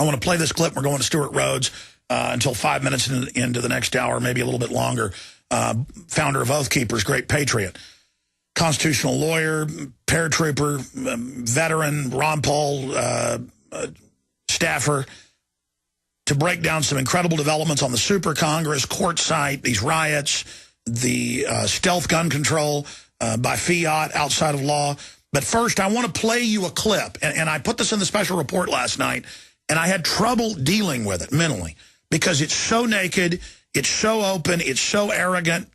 I want to play this clip. We're going to Stewart Rhodes until 5 minutes into the next hour, maybe a little bit longer. Founder of Oath Keepers, great patriot, constitutional lawyer, paratrooper, veteran, Ron Paul staffer, to break down some incredible developments on the Super Congress, court site, these riots, the stealth gun control by fiat outside of law. But first, I want to play you a clip. And I put this in the special report last night, and I had trouble dealing with it mentally because it's so naked, it's so open, it's so arrogant,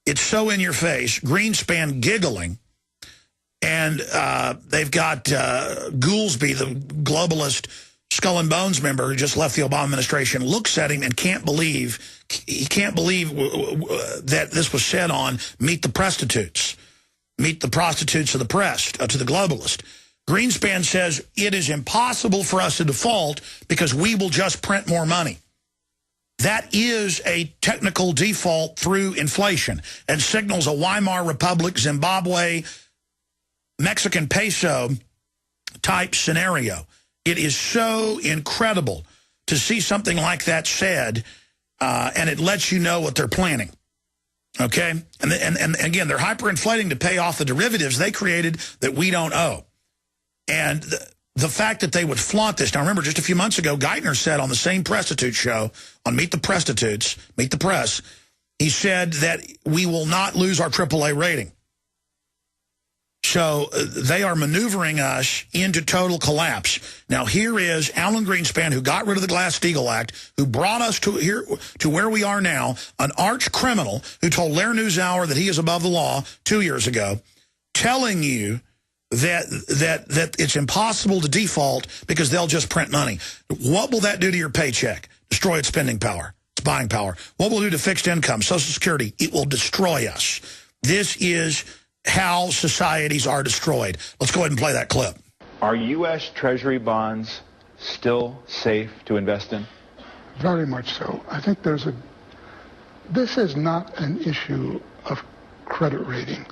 it's so in your face. Greenspan giggling. And they've got Goolsbee, the globalist Skull and Bones member who just left the Obama administration, looks at him and can't believe that this was said on Meet the Prostitutes. Meet the prostitutes of the press, to the globalist. Greenspan says it is impossible for us to default because we will just print more money. That is a technical default through inflation and signals a Weimar Republic, Zimbabwe, Mexican peso type scenario. It is so incredible to see something like that said, and it lets you know what they're planning. Okay? And again, they're hyperinflating to pay off the derivatives they created that we don't owe. And the fact that they would flaunt this. Now, remember, just a few months ago, Geithner said on the same prostitute show, on Meet the Prostitutes, Meet the Press, he said that we will not lose our AAA rating. So they are maneuvering us into total collapse. Now, here is Alan Greenspan, who got rid of the Glass-Steagall Act, who brought us to where we are now, an arch criminal who told Lair NewsHour that he is above the law 2 years ago, telling you that it's impossible to default because they'll just print money. What will that do to your paycheck? Destroy its spending power, its buying power. What will it do to fixed income, Social Security? It will destroy us. This is how societies are destroyed. Let's go ahead and play that clip. Are U.S. Treasury bonds still safe to invest in? Very much so. I think this is not an issue of credit rating.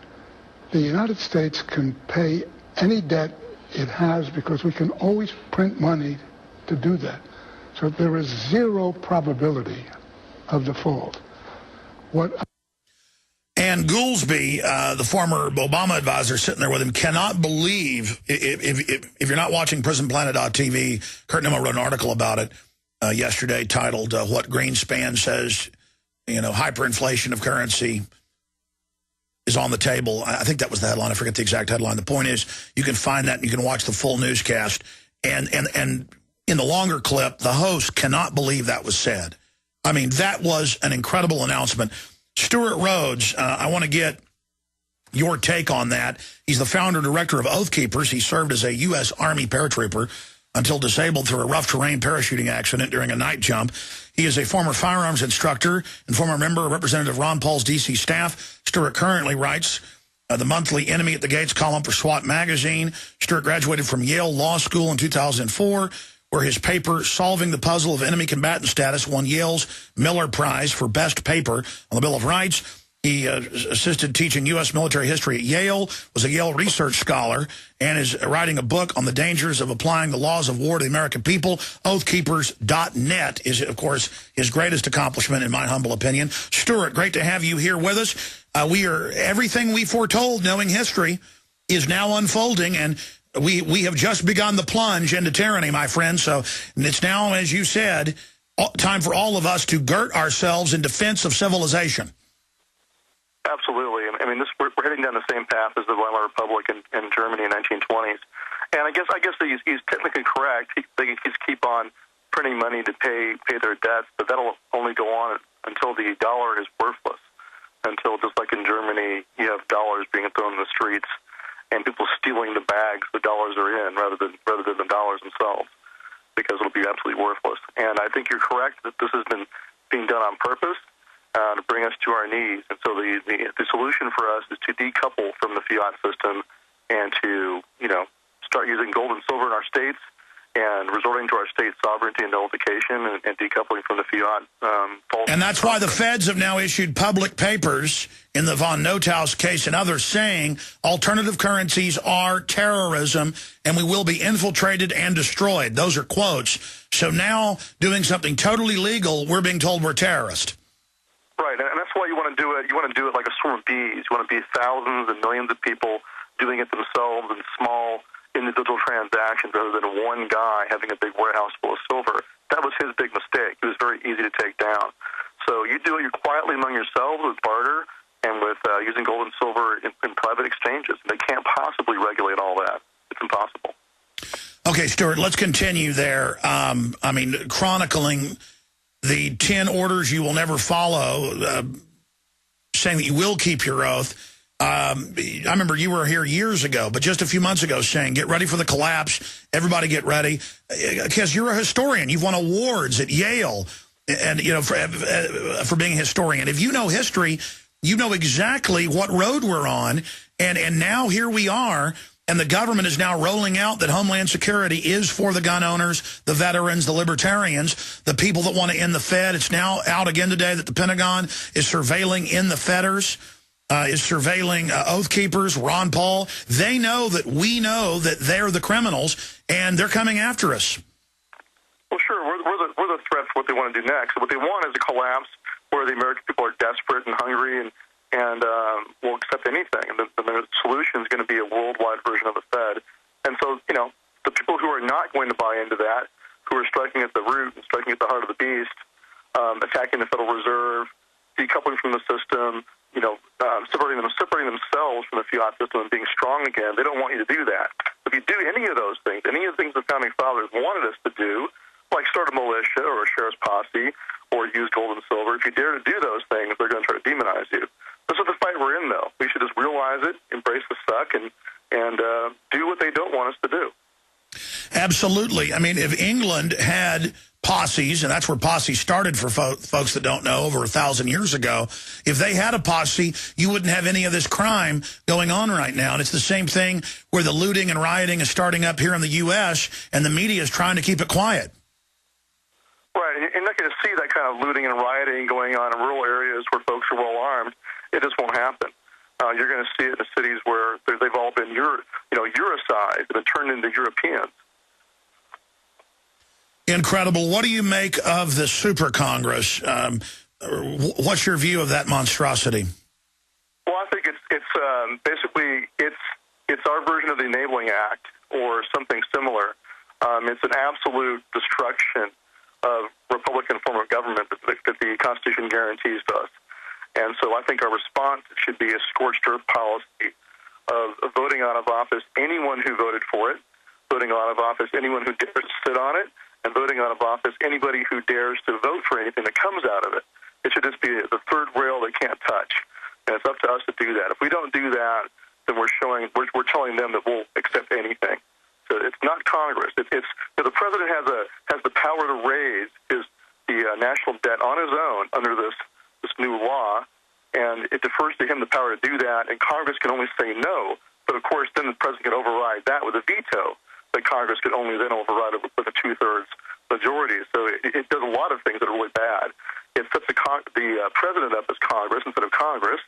The United States can pay any debt it has because we can always print money to do that. So there is zero probability of default. And Goolsbee, the former Obama advisor sitting there with him, cannot believe, if you're not watching PrisonPlanet.tv, Kurt Nimmo wrote an article about it yesterday titled, What Greenspan Says, Hyperinflation of Currency is on the Table. I think that was the headline. I forget the exact headline. The point is, you can find that and you can watch the full newscast. And in the longer clip, the host cannot believe that was said. I mean, that was an incredible announcement. Stewart Rhodes, I want to get your take on that. He's the founder and director of Oath Keepers. He served as a U.S. Army paratrooper until disabled through a rough terrain parachuting accident during a night jump. He is a former firearms instructor and former member of Representative Ron Paul's D.C. staff. Stewart currently writes the monthly Enemy at the Gates column for SWAT magazine. Stewart graduated from Yale Law School in 2004, where his paper, Solving the Puzzle of Enemy Combatant Status, won Yale's Miller Prize for Best Paper on the Bill of Rights. He assisted teaching U.S. military history at Yale, was a Yale research scholar, and is writing a book on the dangers of applying the laws of war to the American people. Oathkeepers.net is, of course, his greatest accomplishment, in my humble opinion. Stewart, great to have you here with us. Everything we foretold, knowing history, is now unfolding, and we have just begun the plunge into tyranny, my friend. So it's now, as you said, time for all of us to girt ourselves in defense of civilization. Absolutely. I mean, we're heading down the same path as the Weimar Republic in Germany in the 1920s. And I guess he's technically correct. They just keep on printing money to pay their debts, but that'll only go on until the dollar is worthless. Until, just like in Germany, you have dollars being thrown in the streets and people stealing the bags the dollars are in rather than the dollars themselves, because it'll be absolutely worthless. And I think you're correct that this has been being done on purpose to bring us to our knees. And so the solution for us is to decouple from the fiat system and to start using gold and silver in our states and resorting to our state sovereignty and nullification and decoupling from the fiat. And that's why the feds have now issued public papers in the von Nothaus case and others saying alternative currencies are terrorism and we will be infiltrated and destroyed. Those are quotes. So now doing something totally legal, we're being told we're terrorists. Right, and that's why you want to do it. You want to do it like a swarm of bees. You want to be thousands and millions of people doing it themselves in small individual transactions rather than one guy having a big warehouse full of silver. That was his big mistake. It was very easy to take down. So you do it quietly among yourselves with barter and with using gold and silver in private exchanges. They can't possibly regulate all that. It's impossible. Okay, Stewart, let's continue there. I mean, chronicling the 10 orders you will never follow, saying that you will keep your oath. I remember you were here years ago, but just a few months ago saying, get ready for the collapse. Everybody get ready. Because you're a historian. You've won awards at Yale and you know for being a historian. If you know history, you know exactly what road we're on. And now here we are. And the government is now rolling out that Homeland Security is for the gun owners, the veterans, the libertarians, the people that want to end the Fed. It's now out again today that the Pentagon is surveilling in the Fedders. Is surveilling Oath Keepers, Ron Paul. They know that we know that they're the criminals, and they're coming after us. Well, sure, we're the threat for what they want to do next. What they want is a collapse where the American people are desperate and hungry and will accept anything. And the solution is going to be a worldwide version of the Fed. And so, you know, the people who are not going to buy into that, who are striking at the root and striking at the heart of the beast, attacking the Federal Reserve, decoupling from the system, you know, separating themselves from the fiat system and being strong again. They don't want you to do that. If you do any of those things, any of the things the Founding Fathers wanted us to do, like start a militia or a sheriff's posse or use gold and silver, if you dare to do those things, they're going to try to demonize you. This is the fight we're in, though. We should just realize it, embrace the suck, and do what they don't want us to do. Absolutely. I mean, if England had posses, and that's where posse started for folks that don't know, over 1,000 years ago, if they had a posse, you wouldn't have any of this crime going on right now. And it's the same thing where the looting and rioting is starting up here in the U.S., and the media is trying to keep it quiet. Right, and you're not going to see that kind of looting and rioting going on in rural areas where folks are well-armed. It just won't happen. You're going to see it in the cities where they've all been Eurocized and turned into Europeans. Incredible. What do you make of the Super Congress? What's your view of that monstrosity? Well, I think it's basically it's our version of the Enabling Act or something similar. It's an absolute destruction of Republican form of government that the Constitution guarantees to us. And so I think our response should be a scorched earth policy of voting out of office anyone who voted for it, voting out of office anyone who dares to sit on it, and voting out of office anybody who dares to vote for anything that comes out of it. It should just be the third rail they can't touch. And it's up to us to do that. If we don't do that, then we're telling them that we'll accept anything. So it's not Congress. It's the president has the power to raise the national debt on his own under this new law, and it defers to him the power to do that, and Congress can only say no. But, of course, then the president can override that with a veto that Congress could only then override it with a two-thirds majority. So it does a lot of things that are really bad. It sets the president up as Congress instead of Congress,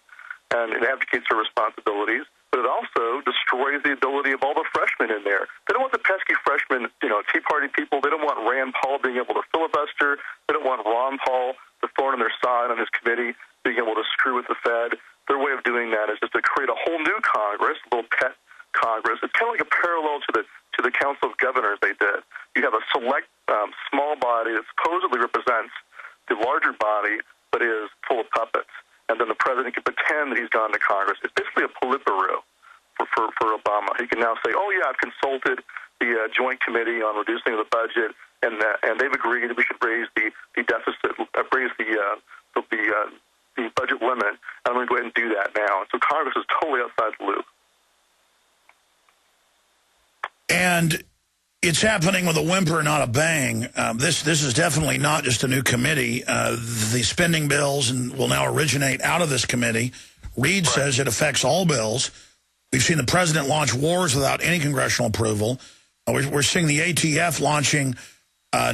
and it abdicates their responsibilities, but it also destroys the ability of all the freshmen in there. They don't want the pesky freshmen, Tea Party people. They don't want Rand Paul being able to filibuster. They don't want Ron Paul, the thorn in their side on his committee, being able to screw with the Fed. Their way of doing that is just to create a whole new Congress, a little pet Congress. It's kind of like a parallel to the Council of Governors they did. You have a select small body that supposedly represents the larger body, but is full of puppets. And then the president can pretend that he's gone to Congress. It's basically a Politburo for Obama. He can now say, oh, yeah, I've consulted the Joint Committee on reducing the budget, and they've agreed that we should raise the deficit, raise the budget limit, and I'm going to go ahead and do that now. So Congress is totally outside the loop. And it's happening with a whimper, not a bang. This is definitely not just a new committee. The spending bills will now originate out of this committee. Reid says it affects all bills. We've seen the president launch wars without any congressional approval. We're seeing the ATF launching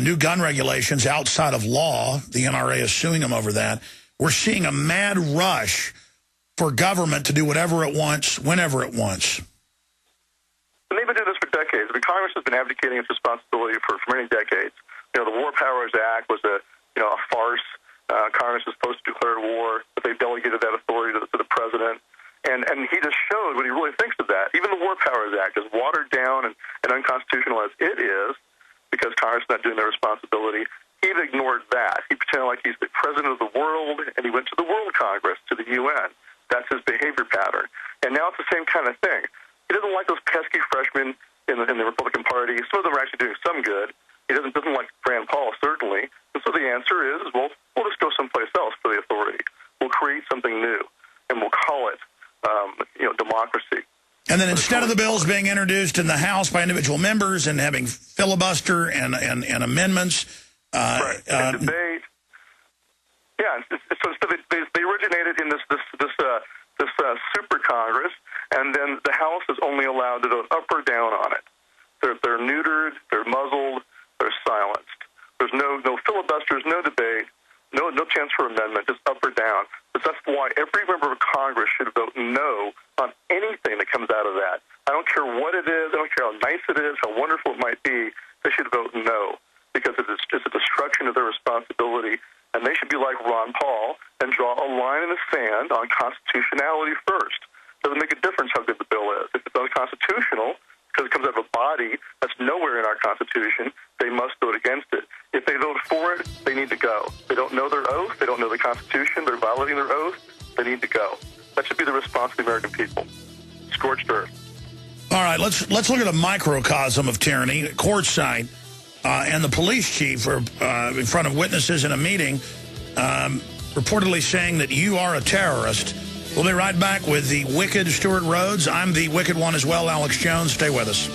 new gun regulations outside of law. The NRA is suing them over that. We're seeing a mad rush for government to do whatever it wants, whenever it wants. And they've been doing this for decades. I mean, Congress has been abdicating its responsibility for many decades. You know, the War Powers Act was a farce. Congress was supposed to declare war, but they delegated that authority to the president. And he just showed what he really thinks of that. Even the War Powers Act, as watered down and unconstitutional as it is, because Congress is not doing their responsibility, he ignored that. He pretended like he's the president of the world, and he went to the World Congress, to the UN. That's his behavior pattern. And now it's the same kind of thing. He doesn't like those pesky freshmen in the Republican Party. Some of them are actually doing some good. He doesn't like Rand Paul, certainly. And so the answer is, well, we'll just go someplace else for the authority. We'll create something new, and we'll call it, democracy. And then instead of the bills being introduced in the House by individual members and having filibuster and amendments, right, and debate. Yeah, so they originated in this super Congress, and then the House is only allowed to vote up or down on it. They're neutered, they're muzzled, they're silenced. There's no filibusters, no debate, no chance for amendment, just up or down. But that's why every member of Congress should vote no on anything that comes out of that. I don't care what it is, I don't care how nice it is, how wonderful it might be, they should vote no, because it's just a destruction of their responsibility, and they should be like Ron Paul and draw a line in the sand on constitutionality first. Doesn't make a difference how good the bill is. If it's unconstitutional, because it comes out of a body that's nowhere in our Constitution, they must vote against it. If they vote for it, they need to go. They don't know their oath. They don't know the Constitution. They're violating their oath. They need to go. That should be the response of the American people. Scorched earth. All right, let's look at a microcosm of tyranny. Courtside and the police chief are in front of witnesses in a meeting, reportedly saying that you are a terrorist. We'll be right back with the wicked Stewart Rhodes. I'm the wicked one as well, Alex Jones. Stay with us.